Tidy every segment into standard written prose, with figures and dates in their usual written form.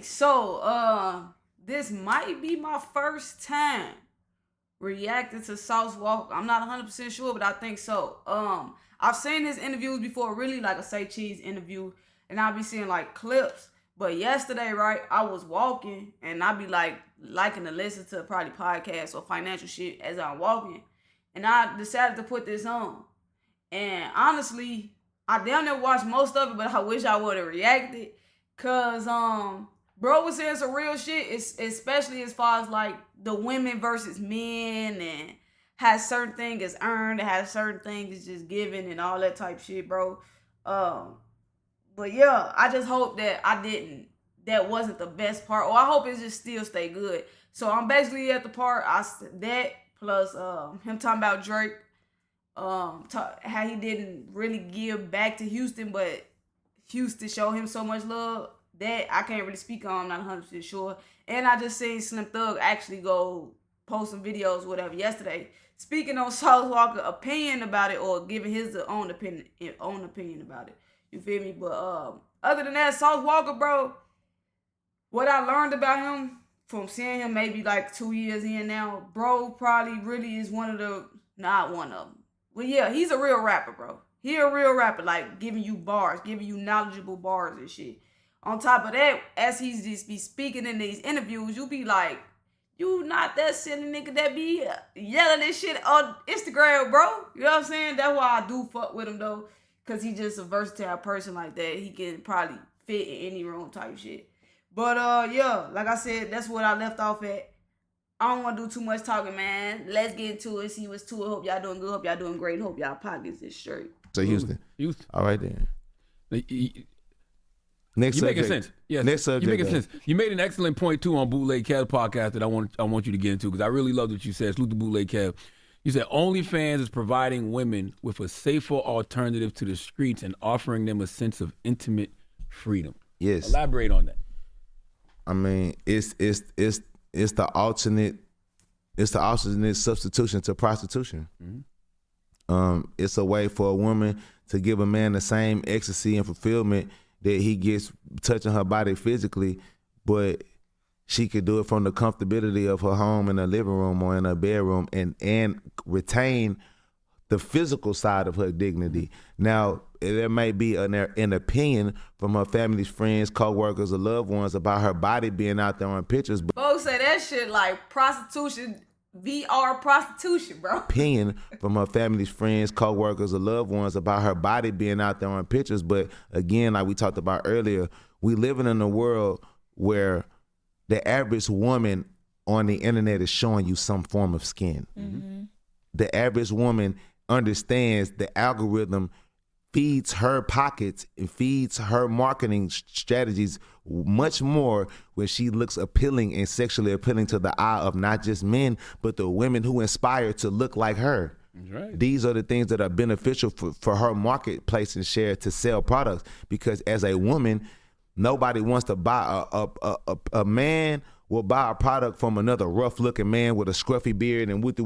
so this might be my first time reacting to Sauce Walka. I'm not 100% sure, but I think so. I've seen his interviews before, really like a Say Cheese interview, and I'll be seeing like clips. But yesterday, right, I was walking, and I be like liking to listen to probably podcasts or financial shit as I'm walking, and I decided to put this on. And honestly, I damn near watched most of it, but I wish I would have reacted. Cause bro was saying some real shit, especially as far as like the women versus men and how certain thing is earned and how certain things is just given and all that type shit, bro. But yeah, I just hope that wasn't the best part, or I hope it just still stay good. So I'm basically at the part that plus him talking about Drake, how he didn't really give back to Houston, but Houston showed him so much love that I can't really speak on. I'm not 100% sure. And I just seen Slim Thug actually go post some videos, whatever, yesterday, speaking on Sauce Walka opinion about it, or giving his own opinion about it. You feel me? But other than that, Sauce Walka, bro, what I learned about him from seeing him maybe like 2 years in now, bro, probably really is not one of them. Well, yeah, he's a real rapper, bro. He a real rapper, like giving you bars, giving you knowledgeable bars and shit. On top of that, as he's just be speaking in these interviews, you be like, you not that silly nigga that be yelling this shit on Instagram, bro. You know what I'm saying? That's why I do fuck with him, though. Because he just a versatile person like that. He can probably fit in any room type shit. But, yeah, like I said, that's what I left off at. I don't want to do too much talking, man. Let's get into it, see what's to it. Hope y'all doing good. Hope y'all doing great. Hope y'all pockets is straight. So Houston. All right, then. Next you subject. making sense. Yes. Next subject. You making sense. You made an excellent point too on Bootleg Kev podcast that I want you to get into, because I really love what you said. Salute to Bootleg Kev. You said OnlyFans is providing women with a safer alternative to the streets and offering them a sense of intimate freedom. Yes. Elaborate on that. I mean, it's the alternate substitution to prostitution. Mm-hmm. It's a way for a woman to give a man the same ecstasy and fulfillment that he gets touching her body physically, but she could do it from the comfortability of her home in her living room or in her bedroom and retain the physical side of her dignity. Now, there may be an opinion from her family's friends, co-workers, or loved ones about her body being out there on pictures. But folks say that shit like prostitution, VR prostitution, bro. Opinion from her family's friends, co-workers, or loved ones about her body being out there on pictures. But again, like we talked about earlier, we living in a world where the average woman on the internet is showing you some form of skin. Mm-hmm. The average woman understands the algorithm feeds her pockets and feeds her marketing strategies much more when she looks appealing and sexually appealing to the eye of not just men, but the women who inspire to look like her. Right. These are the things that are beneficial for her marketplace and share to sell products, because as a woman, nobody wants to buy a man will buy a product from another rough-looking man with a scruffy beard and whoop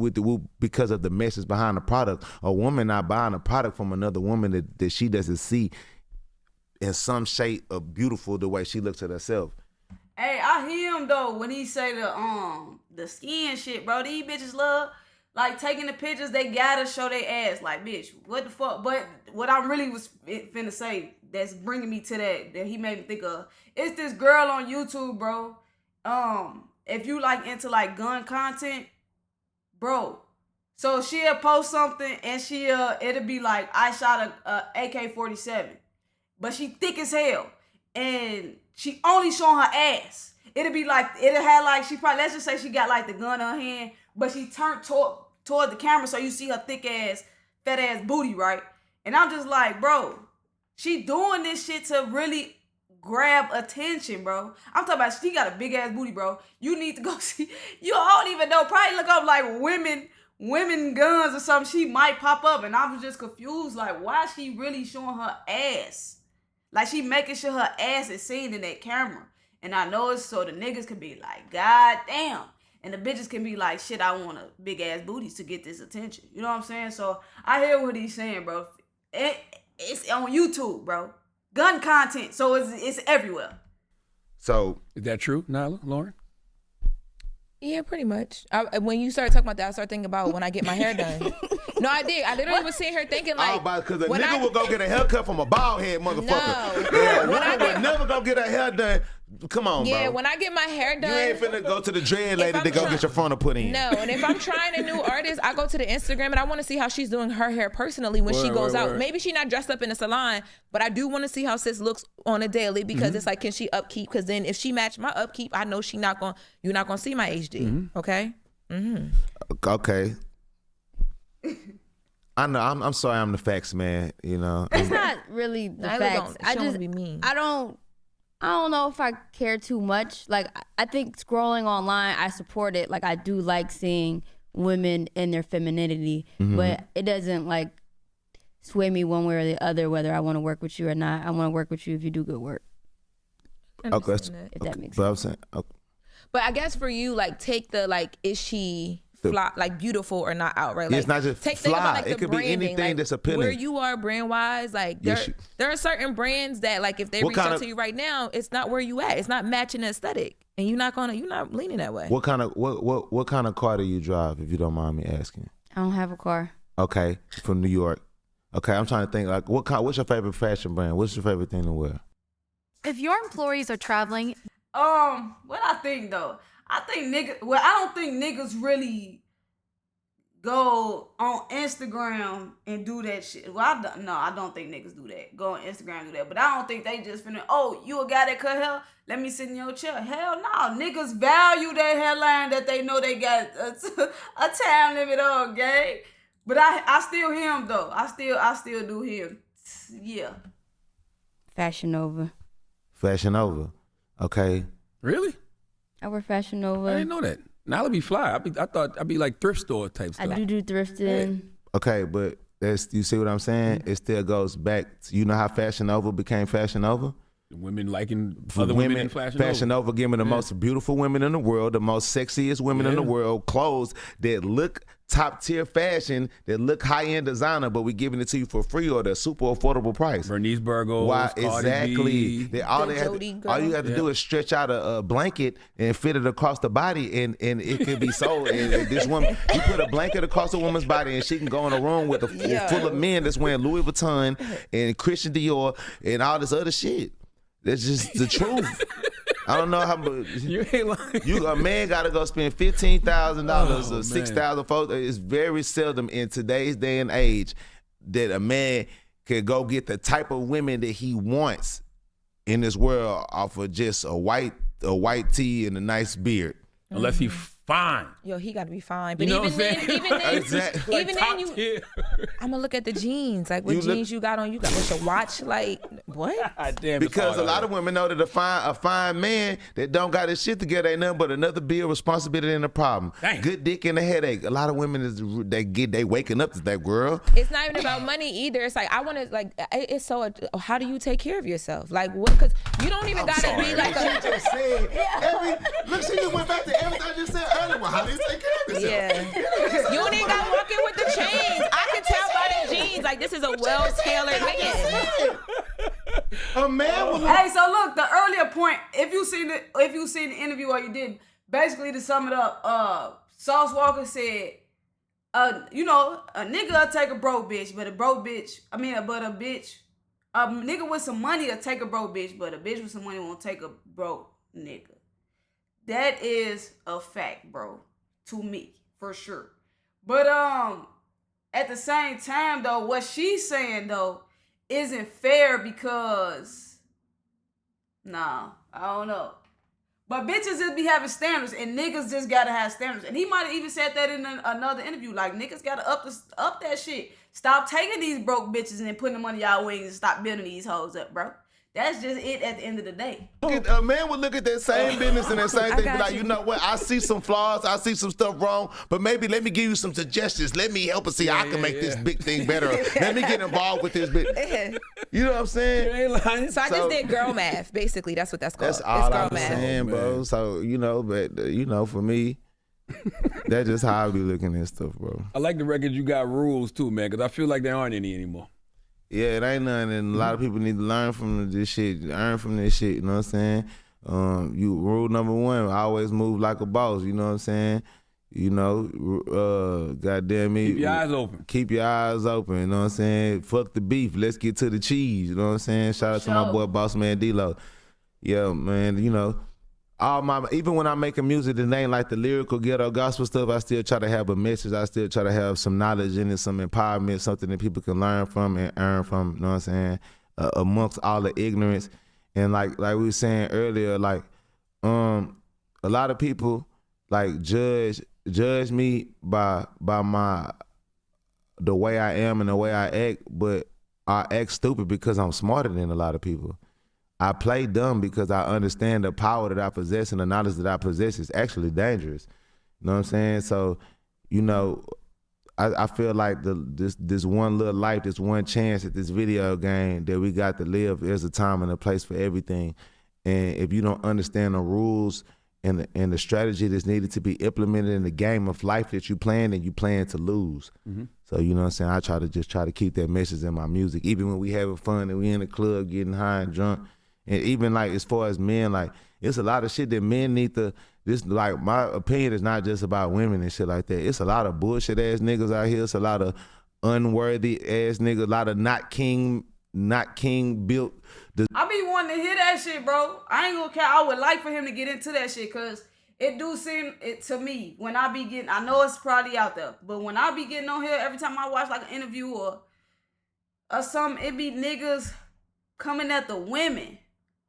because of the message behind the product. A woman not buying a product from another woman that she doesn't see in some shape of beautiful the way she looks at herself. Hey, I hear him though when he say the skin shit, bro. These bitches love like taking the pictures. They gotta show their ass. Like, bitch, what the fuck? But what I really was finna say that's bringing me to that he made me think of, it's this girl on YouTube, bro. If you like into like gun content, bro, so she'll post something and it'll be like, I shot a AK-47, but she thick as hell and she only showing her ass. It'll have like, she probably, let's just say she got like the gun in her hand, but she turned toward the camera so you see her thick ass, fat ass booty, right? And I'm just like, bro, she doing this shit to really grab attention, bro. I'm talking about she got a big ass booty, bro. You need to go see. You don't even know. Probably look up like women guns or something. She might pop up, and I was just confused. Like, why is she really showing her ass? Like, she making sure her ass is seen in that camera. And I know it's so the niggas can be like, God damn. And the bitches can be like, shit, I want a big ass booty to get this attention. You know what I'm saying? So I hear what he's saying, bro. It's on YouTube, bro. Gun content, so it's everywhere. So Is that true, Nyla, Lauren? Yeah, pretty much. When you started talking about that, I started thinking about when I get my hair done. No, I did. I literally was sitting here thinking like, because a when nigga will go get a haircut from a bald head motherfucker. No. Yeah, When I woman would never go get her hair done. Come on, yeah, bro. when I get my hair done, You ain't finna go to the dread lady I'm to go try- get your frontal put in. No, and if I'm trying a new artist, I go to the Instagram and I want to see how she's doing her hair personally when she goes out. Word. Maybe she not dressed up in a salon, but I do want to see how sis looks on a daily because it's like, can she upkeep? Because then if she match my upkeep, I know you're not gonna see my HD. Okay. Okay. I know. I'm sorry. I'm the facts man. You know. It's not really the Nyla facts. don't- she don't wanna be mean. I don't know if I care too much. Like I think scrolling online, I support it. Like I do like seeing women in their femininity, but it doesn't like sway me one way or the other whether I want to work with you or not. I want to work with you if you do good work. Okay. If that makes But sense. I'm saying. Okay. But I guess for you, like, take the like, is she fly, like beautiful or not outright? Like, It's not just think fly. about, like, It the could be branding, anything like, that's appealing. Where you are brand wise, like there are certain brands that like if they What reach kind out of- to you right now, it's not where you at. It's not matching the aesthetic, and you're not leaning that way. What kind of car do you drive, if you don't mind me asking? I don't have a car. Okay, from New York. Okay, I'm trying to think like what's your favorite fashion brand? What's your favorite thing to wear? If your employees are traveling, What I think though, I don't think niggas really go on Instagram and do that shit. Well, I don't think niggas do that. Go on Instagram and do that. But I don't think they just finna, oh, you a guy that cut hair? Let me sit in your chair. Hell no. Niggas value that hairline that they know they got a time limit on, gang. But I still hear him though. I still do hear him. Yeah. Fashion Nova. Fashion Nova. Okay. Really? I wear Fashion Nova. I didn't know that. Nyla be fly. I thought I'd be like thrift store type I stuff. do thrifting. Okay, but you see what I'm saying? It still goes back to, you know how Fashion Nova became Fashion Nova? Women liking For other women in fashion. Nova giving the most beautiful women in the world, the most sexiest women in the world, clothes that look top tier fashion, that look high end designer, but we giving it to you for free or the super affordable price. Bernice Burgos, Why Cardi exactly? B. All The Jody girl. you have to do is stretch out a blanket and fit it across the body, and it can be sold. And this woman, you put a blanket across a woman's body, and she can go in a room with full of men that's wearing Louis Vuitton and Christian Dior and all this other shit. That's just the truth. I don't know how much. You ain't lying. A man got to go spend $15,000 Oh, or $6,000. It's very seldom in today's day and age that a man could go get the type of women that he wants in this world off of just a white tee and a nice beard. Unless he fine. Yo, he gotta be fine. But You know even what I'm then, saying? even then, Exactly. even Like then, top tier. I'm gonna look at the jeans. Like what You look- jeans you got on? You got with your watch? Like what? God damn, it's Because hard a out lot here. of women know that a fine man that don't got his shit together ain't nothing but another bill, responsibility, and a problem. Damn. Good dick and a headache. A lot of women they waking up to that girl. It's not even about money either. It's like I want to like. It's so. How do you take care of yourself? Like what? Because you don't even gotta be like a. She just said look, she just went back to everything I just said earlier. Well, how do you take care of yourself? Yeah. You don't even got to walk in with the chains. I can tell by the jeans. Like this is a well tailored man. A man will Hey, so look, the earlier point, if you seen the interview or you didn't, basically to sum it up, Sauce Walka said, a nigga will take a broke bitch, but a nigga with some money will take a broke bitch, but a bitch with some money won't take a broke nigga. That is a fact, bro, to me, for sure. But at the same time though, what she's saying though isn't fair because I don't know. But bitches just be having standards and niggas just gotta have standards. And he might have even said that in another interview. Like niggas gotta up that shit. Stop taking these broke bitches and putting them under y'all wings and stop building these hoes up, bro. That's just it at the end of the day. A man would look at that same business and that same thing, be got like, you. you know what? I see some flaws, I see some stuff wrong, but maybe let me give you some suggestions. Let me help us see how I can make this big thing better. Let me get involved with this bit. You know what I'm saying? You ain't lying. So I just did girl math. Basically, that's what that's called. That's all it's girl I'm math. saying, bro. So, but, for me, that's just how I be looking at stuff, bro. I like the record you got rules too, man, because I feel like there aren't any anymore. Yeah, it ain't nothing, and a lot of people need to learn from this shit, learn from this shit, you know what I'm saying? Rule number one, always move like a boss. You know what I'm saying? You know, goddamn me. Keep your eyes open. Keep your eyes open. You know what I'm saying? Fuck the beef. Let's get to the cheese. You know what I'm saying? Shout out to my boy, Boss Man D-Lo. Yeah, man. You know, even when I'm making music that ain't like the lyrical ghetto gospel stuff, I still try to have a message. I still try to have some knowledge in it, some empowerment, something that people can learn from and earn from. You know what I'm saying? Amongst all the ignorance. And like we were saying earlier, like a lot of people like judge me by the way I am and the way I act, but I act stupid because I'm smarter than a lot of people. I play dumb because I understand the power that I possess and the knowledge that I possess is actually dangerous. You know what I'm saying? So, you know, I feel like this one little life, this one chance at this video game that we got to live, there's a time and a place for everything. And if you don't understand the rules and the strategy that's needed to be implemented in the game of life that you playing, then you playing to lose. Mm-hmm. So, you know what I'm saying? I try to keep that message in my music, even when we having fun and we in the club getting high and drunk. And even like as far as men, like it's a lot of shit that men need to, this like my opinion is not just about women and shit like that. It's a lot of bullshit ass niggas out here. It's a lot of unworthy ass niggas, a lot of not king built. I be wanting to hear that shit, bro. I ain't gonna care. I would like for him to get into that shit, cause it do seem it to me when I be getting, I know it's probably out there, but when I be getting on here, every time I watch like an interview or something, it be niggas coming at the women,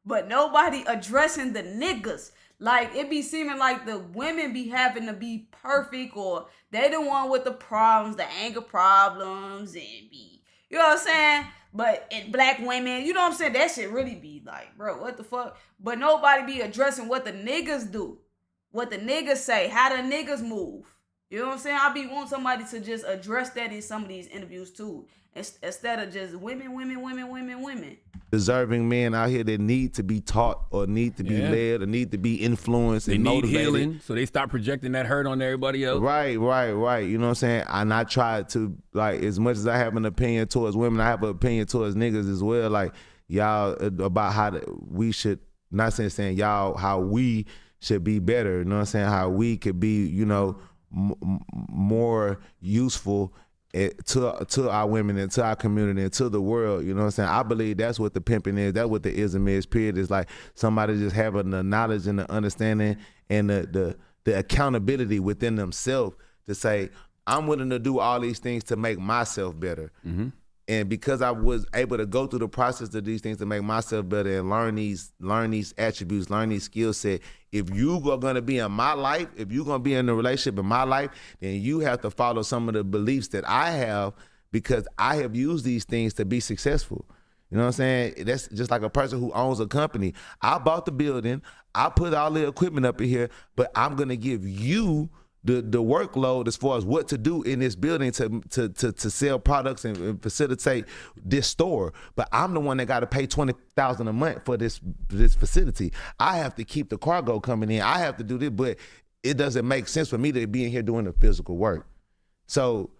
but nobody addressing the niggas. Like, it be seeming like the women be having to be perfect, or they the one with the problems, the anger problems, and be, you know what I'm saying? But black women, you know what I'm saying? That shit really be like, bro, what the fuck? But nobody be addressing what the niggas do, what the niggas say, how the niggas move. You know what I'm saying? I be wanting somebody to just address that in some of these interviews too, instead of just women. Deserving men out here that need to be taught or need to be led or need to be influenced they and motivated. They need healing, so they stop projecting that hurt on everybody else. Right. You know what I'm saying? And I try to, like, as much as I have an opinion towards women, I have an opinion towards niggas as well. Like, y'all, about how we should, not saying y'all, how we should be better. You know what I'm saying? How we could be, you know, more useful to our women and to our community and to the world. You know what I'm saying? I believe that's what the pimping is. That's what the ism is, period. It's like somebody just having the knowledge and the understanding and the accountability within themselves to say, I'm willing to do all these things to make myself better. Mm-hmm. And because I was able to go through the process of these things to make myself better and learn these attributes, learn these skill set, if you are going to be in my life, if you're going to be in a relationship in my life, then you have to follow some of the beliefs that I have, because I have used these things to be successful. You know what I'm saying? That's just like a person who owns a company. I bought the building, I put all the equipment up in here, but I'm going to give you the workload as far as what to do in this building to sell products and facilitate this store. But I'm the one that got to pay $20,000 a month for this facility. I have to keep the cargo coming in. I have to do this, but it doesn't make sense for me to be in here doing the physical work. So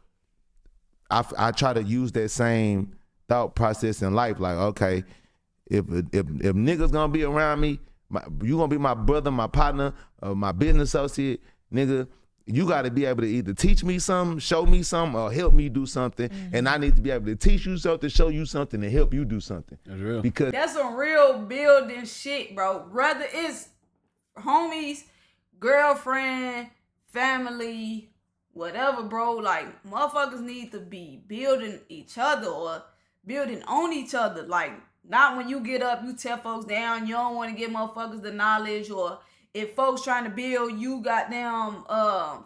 I try to use that same thought process in life. Like, okay, if niggas gonna be around me, you gonna be my brother, my partner, my business associate, nigga. You got to be able to either teach me something, show me something, or help me do something. Mm-hmm. And I need to be able to teach you something, show you something, and help you do something. That's real. Because that's some real building shit, bro. Whether it's homies, girlfriend, family, whatever, bro. Like, motherfuckers need to be building each other or building on each other. Like, not when you get up, you tear folks down. You don't want to give motherfuckers the knowledge, or if folks trying to build, you goddamn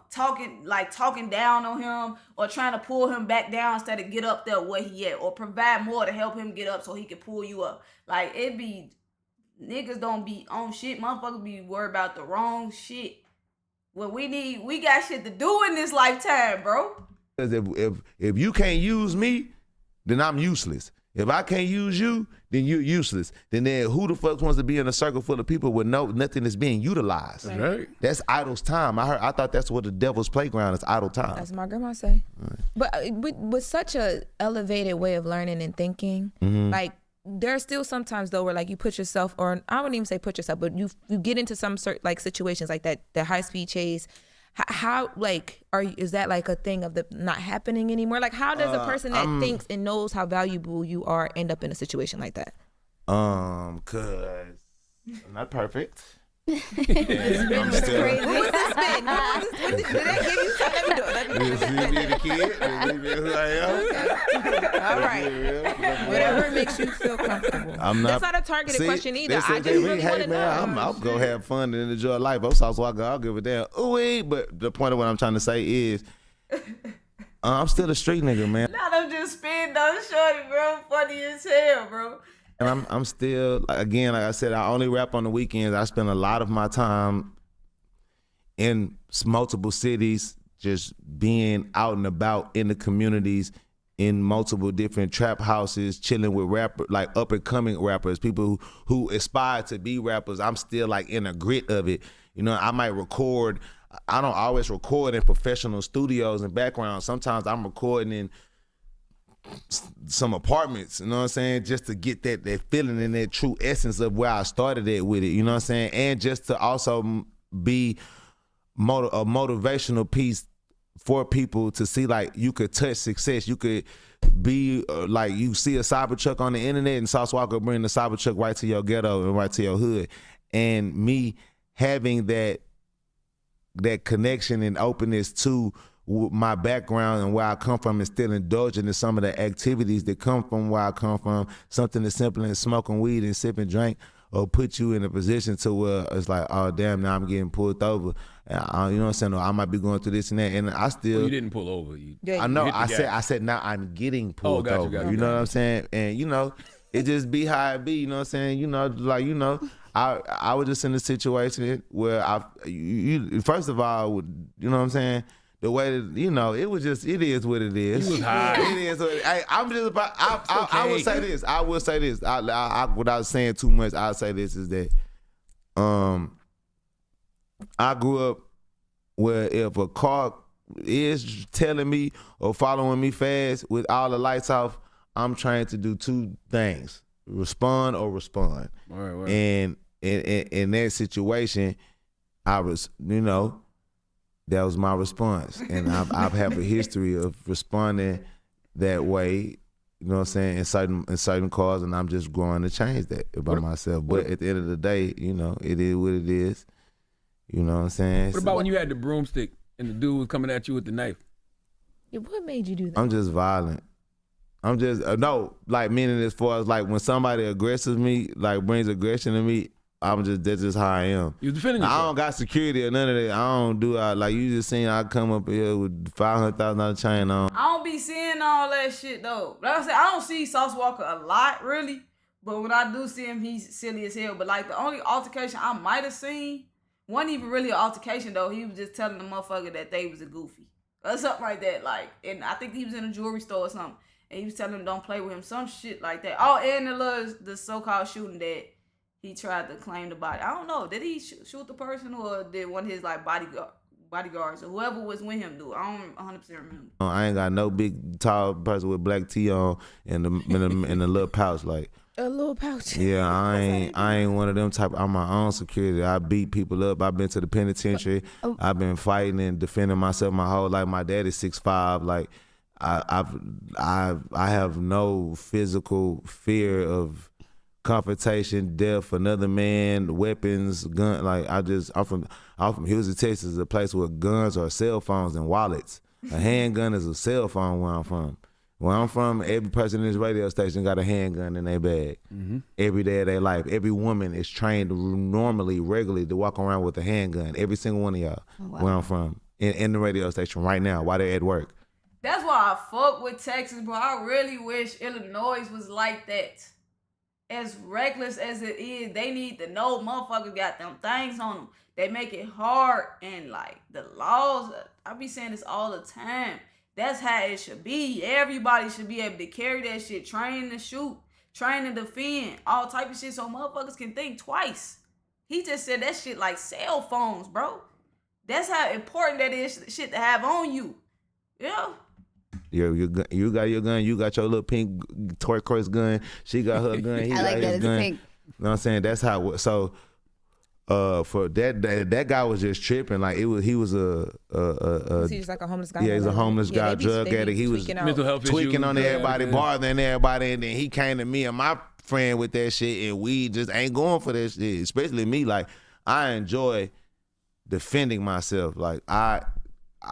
talking down on him or trying to pull him back down instead of get up there where he at, or provide more to help him get up so he can pull you up. Like, it be, niggas don't be on shit. Motherfuckers be worried about the wrong shit. What we got shit to do in this lifetime, bro. Because if you can't use me, then I'm useless. If I can't use you, then you're useless. Then who the fuck wants to be in a circle full of people with nothing is being utilized? That's right. That's idle time. I thought that's what the devil's playground is, idle time. That's what my grandma say. Right. But with such a elevated way of learning and thinking, mm-hmm. like there's still sometimes though where like you put yourself, or I wouldn't even say put yourself, but you get into some certain like situations like that, the high speed chase. How like is that like a thing of the not happening anymore? Like how does a person that thinks and knows how valuable you are end up in a situation like that? Cause I'm not perfect. I'm still crazy. What was this spin? Did that give you something? Let me do it. Leave me the kid. Leave me who I am. All right. Whatever makes you feel comfortable. That's not a targeted question either. I just really want to know. I'll go have fun and enjoy life. I'm South Walker. I'll give a damn. Ooh, but the point of what I'm trying to say is, I'm still a street nigga, man. Now them just spin though, shorty, bro. Funny as hell, bro. And I'm still, again, like I said, I only rap on the weekends. I spend a lot of my time in multiple cities, just being out and about in the communities, in multiple different trap houses, chilling with rappers, like up and coming rappers, people who aspire to be rappers. I'm still like in the grit of it. You know, I might record. I don't always record in professional studios and backgrounds. Sometimes I'm recording in some apartments, you know what I'm saying, just to get that feeling and that true essence of where I started at with it, you know what I'm saying, and just to also be a motivational piece for people to see like you could touch success. You could be like, you see a Cybertruck on the internet and Sauce Walker bring the Cybertruck right to your ghetto and right to your hood, and me having that connection and openness to my background and where I come from, and still indulging in some of the activities that come from where I come from, something as simple as smoking weed and sipping drink, or put you in a position to where it's like, oh damn, now I'm getting pulled over. You know what I'm saying? Or I might be going through this and that, and I still. Well, you didn't pull over. I know. I said now I'm getting pulled over. Got you know what I'm saying? And you know, it just be how it be. You know what I'm saying? You know, like you know. I was just in a situation where first of all, you know what I'm saying? The way that, you know, it is what it is. You was high. It is what it is. I'm just about, I will say this. Without saying too much, I'll say this is that I grew up where if a car is telling me or following me fast with all the lights off, I'm trying to do two things: respond or respond. Right. And in that situation, I was, you know, that was my response. And I've had a history of responding that way, you know what I'm saying, in certain cars, and I'm just growing to change that about myself. But at the end of the day, you know, it is what it is. You know what I'm saying? What about when you had the broomstick and the dude was coming at you with the knife? Yeah, what made you do that? I'm just violent. I'm just, no, like meaning as far as like when somebody aggressives me, like brings aggression to me, that's just how I am. You defending yourself. I don't got security or none of that. I don't do, like you just seen I come up here with $500,000 chain on. I don't be seeing all that shit though. Like I said, I don't see Sauce Walker a lot really, but when I do see him, he's silly as hell. But like the only altercation I might have seen, wasn't even really an altercation though. He was just telling the motherfucker that they was a goofy or something like that. Like, and I think he was in a jewelry store or something, and he was telling him don't play with him, some shit like that. Oh, and the so-called shooting that he tried to claim the body. I don't know. Did he shoot the person, or did one of his like bodyguards or whoever was with him do? I don't 100% remember. I ain't got no big tall person with black tee on and the little pouch like. A little pouch. Yeah, I ain't one of them type. I'm my own security. I beat people up. I've been to the penitentiary. I've been fighting and defending myself my whole life. My dad is 6'5". Like I have no physical fear of confrontation, death, another man, weapons, gun. Like I'm from Houston, Texas, a place where guns are cell phones and wallets. A handgun is a cell phone where I'm from. Where I'm from, every person in this radio station got a handgun in their bag every day of their life. Every woman is trained regularly to walk around with a handgun. Every single one of y'all, where I'm from, in the radio station right now while they're at work. That's why I fuck with Texas, bro. I really wish Illinois was like that. As reckless as it is, they need to know motherfuckers got them things on them. They make it hard, and like the laws, I be saying this all the time. That's how it should be. Everybody should be able to carry that shit, train to shoot, train to defend, all type of shit so motherfuckers can think twice. He just said that shit like cell phones, bro. That's how important that is shit to have on you. Yeah. You got your gun. You got your little pink turquoise gun. She got her gun. He I got like his that. It's gun. pink. You know what I'm saying? That's how it was. So for that guy was just tripping. Like he was a Is he just like a homeless guy? yeah, he's a homeless guy, they be drug addict. He was tweaking out. Mental health tweaking issues, on everybody, yeah. bothering everybody, and then he came to me and my friend with that shit, and we just ain't going for that shit. Especially me, like I enjoy defending myself. Like I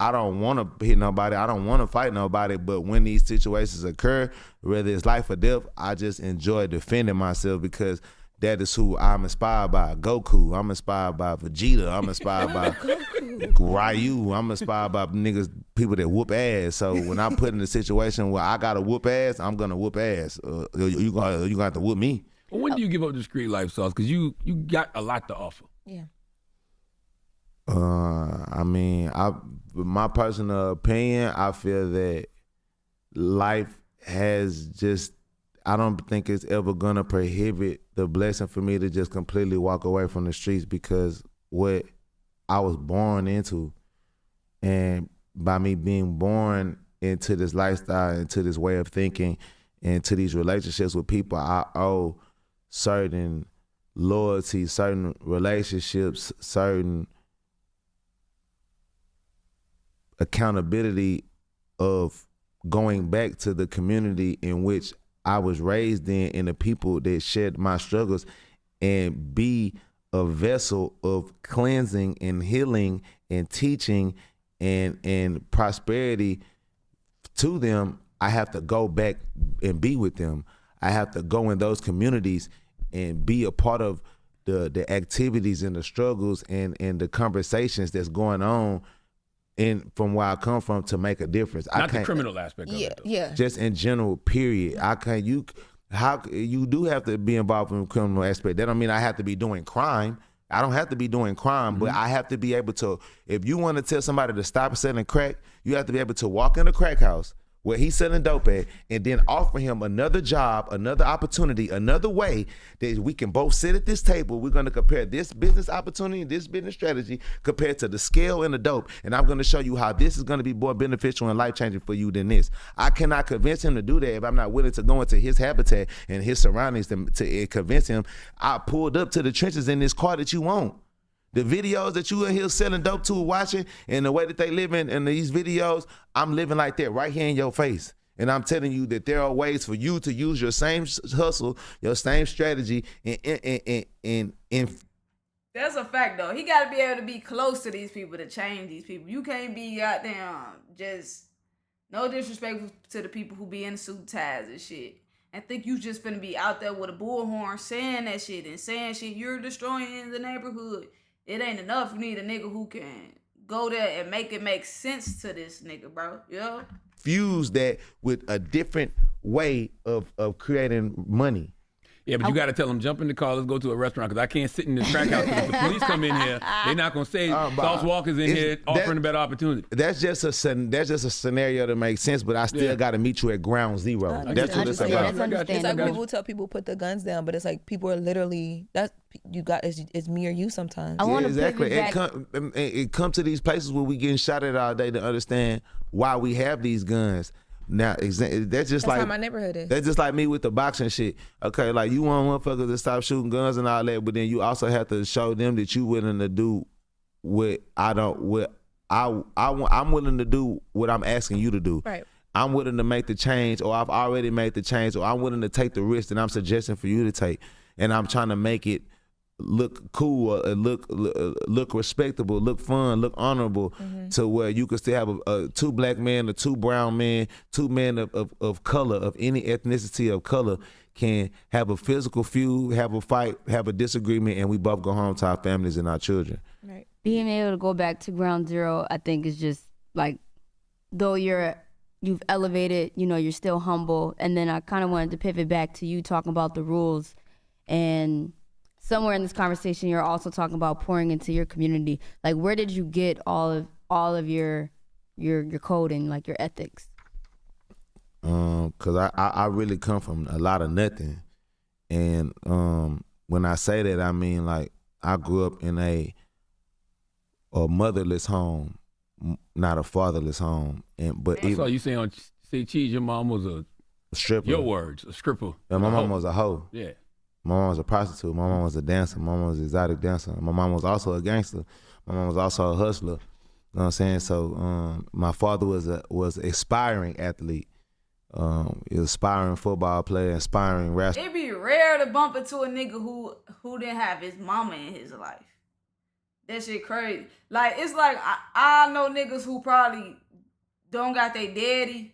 don't want to hit nobody. I don't want to fight nobody. But when these situations occur, whether it's life or death, I just enjoy defending myself because that is who I'm inspired by. Goku. I'm inspired by Vegeta. I'm inspired by Ryu. I'm inspired by people that whoop ass. So when I'm put in a situation where I gotta whoop ass, I'm gonna whoop ass. You gonna have to whoop me. Well, when do you give up the street life, Sauce? Because you got a lot to offer. Yeah. I mean, my personal opinion, I feel that life has just, I don't think it's ever gonna prohibit the blessing for me to just completely walk away from the streets because what I was born into, and by me being born into this lifestyle, into this way of thinking, into these relationships with people, I owe certain loyalty, certain relationships, certain accountability of going back to the community in which I was raised in and the people that shared my struggles, and be a vessel of cleansing and healing and teaching and prosperity to them. I have to go back and be with them. I have to go in those communities and be a part of the activities and the struggles and the conversations that's going on from where I come from to make a difference. Not the criminal aspect of it, though. Yeah. Just in general, period. You do have to be involved in the criminal aspect. That don't mean I have to be doing crime. I don't have to be doing crime, but I have to be able to, if you want to tell somebody to stop selling crack, you have to be able to walk in a crack house where he's selling dope at, and then offer him another job, another opportunity, another way that we can both sit at this table. We're going to compare this business opportunity, this business strategy compared to the scale and the dope, and I'm going to show you how this is going to be more beneficial and life-changing for you than this. I cannot convince him to do that if I'm not willing to go into his habitat and his surroundings to convince him. I pulled up to the trenches in this car that you want. The videos that you in here selling dope to, watching, and the way that they live in these videos, I'm living like that right here in your face. And I'm telling you that there are ways for you to use your same hustle, your same strategy, and That's a fact, though. He got to be able to be close to these people to change these people. You can't be goddamn just, no disrespect to the people who be in suit ties and shit, and think you just finna be out there with a bullhorn saying that shit and saying shit. You're destroying the neighborhood. It ain't enough. You need a nigga who can go there and make it make sense to this nigga, bro. Yeah. fuse that with a different way of creating money. Yeah, but you got to tell them, jump in the car, let's go to a restaurant, because I can't sit in this crack house. If the police come in here, they're not going to say Sauce Walker's in here offering a better opportunity. That's just a scenario that makes sense, but I still got to meet you at ground zero. That's what it's about. It's like people tell people put the guns down, but it's like people are literally, it's me or you sometimes. I want to exactly. pivot back. It come to these places where we getting shot at all day to understand why we have these guns. Now, that's like how my neighborhood is. That's just like me with the boxing shit. Okay, like you want motherfuckers to stop shooting guns and all that, but then you also have to show them that you willing to do I'm willing to do what I'm asking you to do. Right. I'm willing to make the change, or I've already made the change, or I'm willing to take the risk that I'm suggesting for you to take, and I'm trying to make it look cool, look respectable, look fun, look honorable, to where you could still have a two black men or two brown men, two men of color, of any ethnicity of color, can have a physical feud, have a fight, have a disagreement, and we both go home to our families and our children. Right. Being able to go back to ground zero, I think, is just like, though you've elevated, you're still humble. And then I kind of wanted to pivot back to you talking about the rules, and somewhere in this conversation, you're also talking about pouring into your community. Like, where did you get all of your code and like your ethics? Cause I really come from a lot of nothing, and when I say that, I mean like I grew up in a motherless home, not a fatherless home, but I saw you say on Say, Cheese, your mom was a stripper. Your words, a stripper. Yeah, my mom was a hoe. Yeah. My mom was a prostitute. My mom was a dancer. My mom was an exotic dancer. My mom was also a gangster. My mom was also a hustler. You know what I'm saying? So my father was an aspiring athlete. Aspiring football player, aspiring wrestler. It'd be rare to bump into a nigga who didn't have his mama in his life. That shit crazy. Like, it's like I know niggas who probably don't got their daddy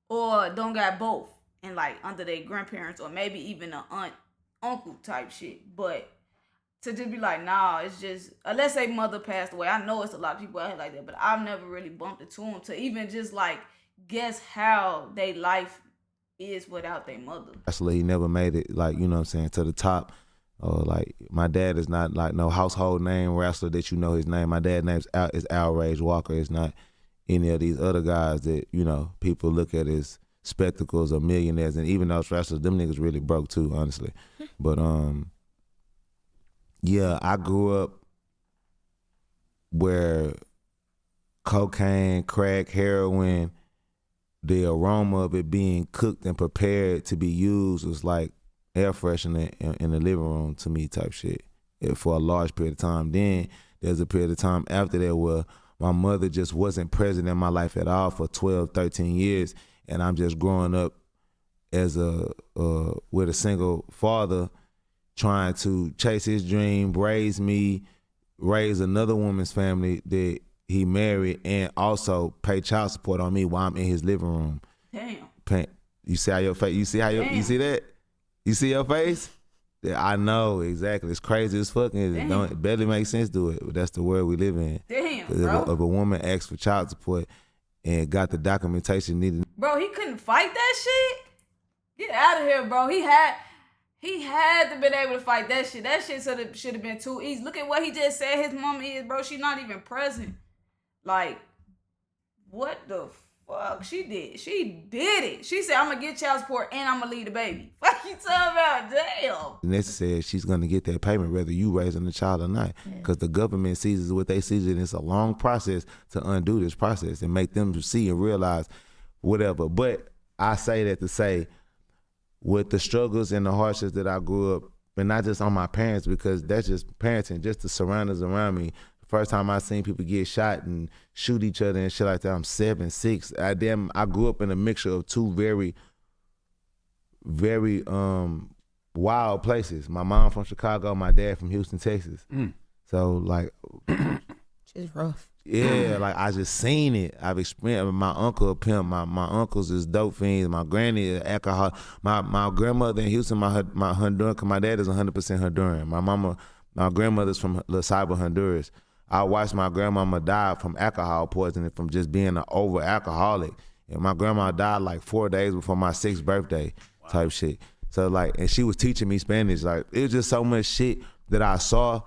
or don't got both and like under their grandparents or maybe even an aunt, uncle type shit. But to just be like, nah, it's just, unless their mother passed away. I know it's a lot of people out here like that, but I've never really bumped into them to even just like guess how their life is without their mother. Actually, he never made it, like, you know what I'm saying, to the top. Like, my dad is not like no household name wrestler that you know his name. My dad's name is Outrage Walker. It's not any of these other guys that, you know, people look at as spectacles or millionaires. And even those wrestlers, them niggas really broke too, honestly. But yeah, I grew up where cocaine, crack, heroin, the aroma of it being cooked and prepared to be used was like air freshener in the living room to me type shit for a large period of time. Then there's a period of time after that where my mother just wasn't present in my life at all for 12, 13 years. And I'm just growing up as with a single father trying to chase his dream, raise me, raise another woman's family that he married, and also pay child support on me while I'm in his living room. Damn. You see how your face? You see how your? You see that? You see your face? Yeah, I know exactly. It's crazy as fuck. It barely makes sense to it. But that's the world we live in. Damn, bro. If a woman asks for child support and got the documentation needed, bro, he couldn't fight that shit. Get out of here, bro. He had to been able to fight that shit. That shit should have been too easy. Look at what he just said his mama is, bro. She's not even present. Like, what the fuck? She did it. She said, I'm gonna get child support and I'm gonna leave the baby. What you talking about? Damn. Necessary, she's gonna get that payment whether you raising the child or not. Because the government sees what they see, and it's a long process to undo this process and make them see and realize whatever. But I say that to say, with the struggles and the hardships that I grew up, but not just on my parents, because that's just parenting, just the surroundings around me. First time I seen people get shot and shoot each other and shit like that, I'm 7, 6. I grew up in a mixture of two very, very wild places. My mom from Chicago, my dad from Houston, Texas. So like, it's rough. Yeah, like I just seen it. I've experienced. My uncle a pimp. My uncles is dope fiends. My granny is alcohol. My grandmother in Houston, my Honduran, cause my dad is 100% Honduran. My grandmother's from La Ceiba, Honduras. I watched my grandmama die from alcohol poisoning from just being an over alcoholic. And my grandma died like 4 days before my 6th birthday type shit. So like, and she was teaching me Spanish. Like, it was just so much shit that I saw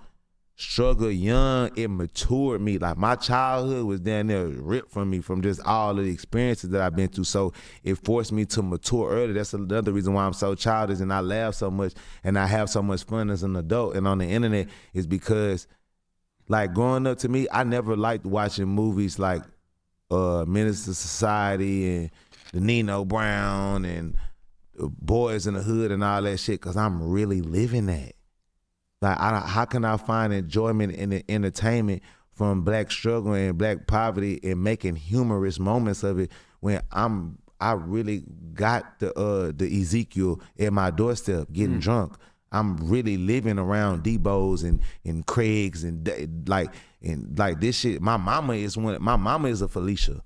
struggle young. It matured me. Like, my childhood was down there ripped from me from just all of the experiences that I've been through. So it forced me to mature early. That's another reason why I'm so childish and I laugh so much and I have so much fun as an adult and on the internet, is because like growing up, to me, I never liked watching movies like Menace to Society and the Nino Brown and Boys in the Hood and all that shit, because I'm really living that. Like, how can I find enjoyment in the entertainment from black struggle and black poverty and making humorous moments of it when I really got the Ezekiel at my doorstep getting drunk. I'm really living around Debo's and Craig's and this shit. My mama is a Felicia.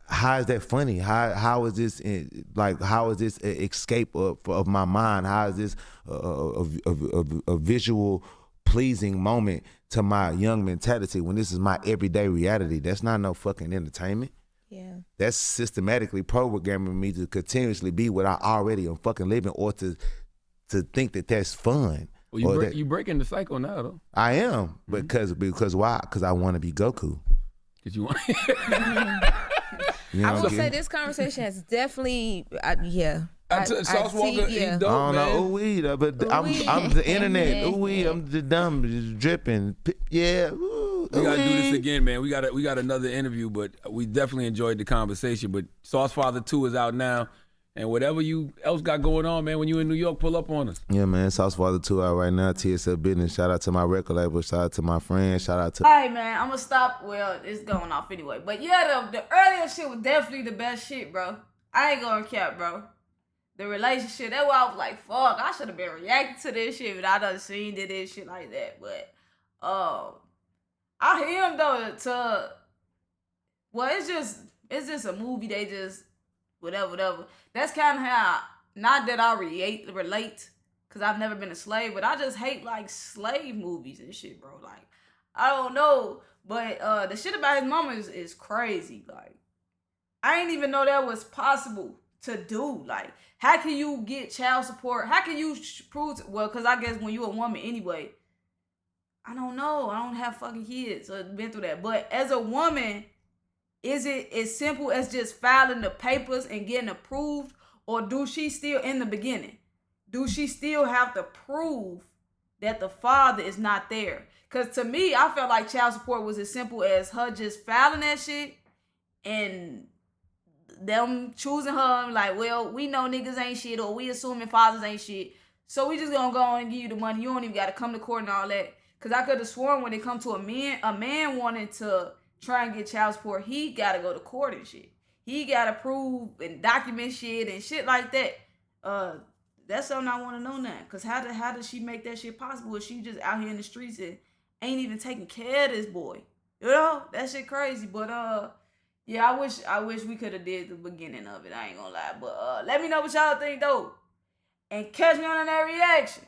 How is that funny? How is this how is this an escape of my mind? How is this a visual pleasing moment to my young mentality when this is my everyday reality? That's not no fucking entertainment. Yeah. That's systematically programming me to continuously be what I already am fucking living, or to think that that's fun. Well, you breaking the cycle now, though. I am, because why? Because I want to be Goku. Because you want. You know I will say this conversation has definitely, Sauce Walker, yeah. he dope, I don't know, man. but I'm the internet. I'm the dumb, just dripping. Yeah, ooh. We gotta do this again, man. We got another interview, but we definitely enjoyed the conversation. But Sauce Father 2 is out now. And whatever you else got going on, man, when you in New York, pull up on us. Yeah, man. Sauce Father 2 out right now. TSL Business. Shout out to my record label. Shout out to my friends. Shout out to... All right, man. I'm going to stop. Well, it's going off anyway. But yeah, the earlier shit was definitely the best shit, bro. I ain't going to cap, bro. The relationship, that's why I was like, fuck, I should have been reacting to this shit, but I done seen this shit like that. But, I hear him, though, well, it's just a movie. They just... whatever. That's kind of how, not that I relate, because I've never been a slave, but I just hate, like, slave movies and shit, bro. Like, I don't know, but the shit about his mama is crazy. Like, I didn't even know that was possible to do. Like, how can you get child support? How can you prove, well, because I guess when you a woman anyway, I don't know. I don't have fucking kids, so I've been through that. But as a woman... is it as simple as just filing the papers and getting approved? Or do she still, in the beginning, do she still have to prove that the father is not there? Because to me, I felt like child support was as simple as her just filing that shit and them choosing her like, well, we know niggas ain't shit, or we assuming fathers ain't shit, so we just gonna go on and give you the money. You don't even gotta come to court and all that. Because I could have sworn when it come to a man wanting to try and get child support, he gotta go to court and shit. He gotta prove and document shit and shit like that. That's something I want to know now. Cause how does she make that shit possible if she just out here in the streets and ain't even taking care of this boy? You know, that shit crazy. But yeah, I wish we could have did the beginning of it. I ain't gonna lie. But let me know what y'all think though, and catch me on that reaction.